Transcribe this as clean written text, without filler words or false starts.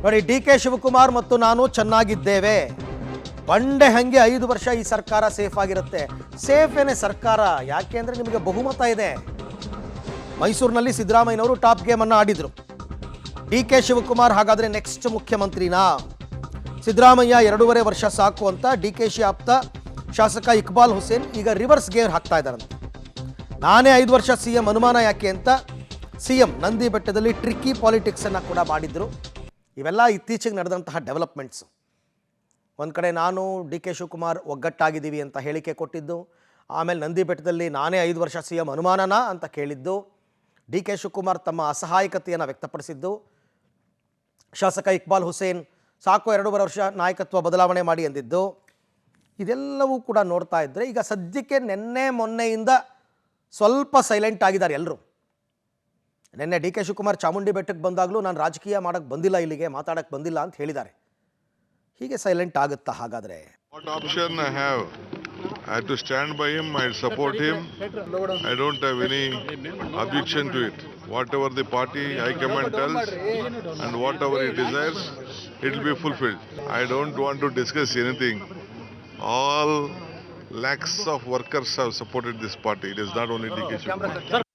ನೋಡಿ, D K Shivakumar ಮತ್ತು ನಾನು ಚೆನ್ನಾಗಿದ್ದೇವೆ. ಬಂಡೆ ಹಂಗೆ 5 ವರ್ಷ ಈ ಸರ್ಕಾರ ಸೇಫ್ ಆಗಿರುತ್ತೆ. ಸೇಫ್ ಏನೇ ಸರ್ಕಾರ, ಯಾಕೆ ಅಂದರೆ ನಿಮಗೆ ಬಹುಮತ ಇದೆ. ಮೈಸೂರಿನಲ್ಲಿ ಸಿದ್ದರಾಮಯ್ಯನವರು ಟಾಪ್ ಗೇಮ್ ಅನ್ನು ಆಡಿದ್ರು. ಡಿ ಕೆ ಶಿವಕುಮಾರ್ ಹಾಗಾದರೆ ನೆಕ್ಸ್ಟ್ ಮುಖ್ಯಮಂತ್ರಿನಾ? ಸಿದ್ದರಾಮಯ್ಯ 2.5 ವರ್ಷ ಸಾಕು ಅಂತ ಡಿ ಕೆ ಶಿ ಆಪ್ತ ಶಾಸಕ ಇಕ್ಬಾಲ್ ಹುಸೇನ್ ಈಗ ರಿವರ್ಸ್ ಗೇರ್ ಹಾಕ್ತಾ ಇದ್ದಾರಂತೆ. ನಾನೇ 5 ವರ್ಷ CM ಅನುಮಾನ ಯಾಕೆ ಅಂತ CM ನಂದಿ ಬೆಟ್ಟದಲ್ಲಿ ಟ್ರಿಕ್ಕಿ ಪಾಲಿಟಿಕ್ಸನ್ನು ಕೂಡ ಮಾಡಿದ್ರು. ಇವೆಲ್ಲ ಇತ್ತೀಚೆಗೆ ನಡೆದಂತಹ ಡೆವಲಪ್ಮೆಂಟ್ಸ್. ಒಂದು ಕಡೆ ನಾನು ಡಿ ಕೆ ಶಿವಕುಮಾರ್ ಒಗ್ಗಟ್ಟಾಗಿದ್ದೀವಿ ಅಂತ ಹೇಳಿಕೆ ಕೊಟ್ಟಿದ್ದು, ಆಮೇಲೆ ನಂದಿ ಬೆಟ್ಟದಲ್ಲಿ ನಾನೇ 5 ವರ್ಷ CM ಅನುಮಾನನಾ ಅಂತ ಕೇಳಿದ್ದು, ಡಿ ಕೆ ಶಿವಕುಮಾರ್ ತಮ್ಮ ಅಸಹಾಯಕತೆಯನ್ನು ವ್ಯಕ್ತಪಡಿಸಿದ್ದು, ಶಾಸಕ ಇಕ್ಬಾಲ್ ಹುಸೇನ್ ಸಾಕು 2.5 ವರ್ಷ ನಾಯಕತ್ವ ಬದಲಾವಣೆ ಮಾಡಿ ಎಂದಿದ್ದು, ಇದೆಲ್ಲವೂ ಕೂಡ ನೋಡ್ತಾ ಇದ್ದರೆ ಈಗ ಸದ್ಯಕ್ಕೆ ಮೊನ್ನೆಯಿಂದ ಸ್ವಲ್ಪ ಸೈಲೆಂಟ್ ಆಗಿದ್ದಾರೆ ಎಲ್ಲರೂ. ನಿನ್ನೆ ಡಿ ಕೆ ಶಿವಕುಮಾರ್ ಚಾಮುಂಡಿ ಬೆಟ್ಟಕ್ಕೆ ಬಂದಾಗಲೂ ನಾನು ರಾಜಕೀಯ ಮಾಡೋಕ್ಕೆ ಬಂದಿಲ್ಲ, ಇಲ್ಲಿಗೆ ಮಾತಾಡೋಕ್ಕೆ ಬಂದಿಲ್ಲ ಅಂತ ಹೇಳಿದ್ದಾರೆ. ಹೀಗೆ ಸೈಲೆಂಟ್ ಆಗುತ್ತಾ ಹಾಗಾದರೆ? What option I have? I have to stand by him, I support him. I don't have any objection to it. Whatever the party high command tells and whatever he desires, it will be fulfilled. I don't want to discuss anything. All lakhs of workers have supported this party. It is not only DK Shivakumar.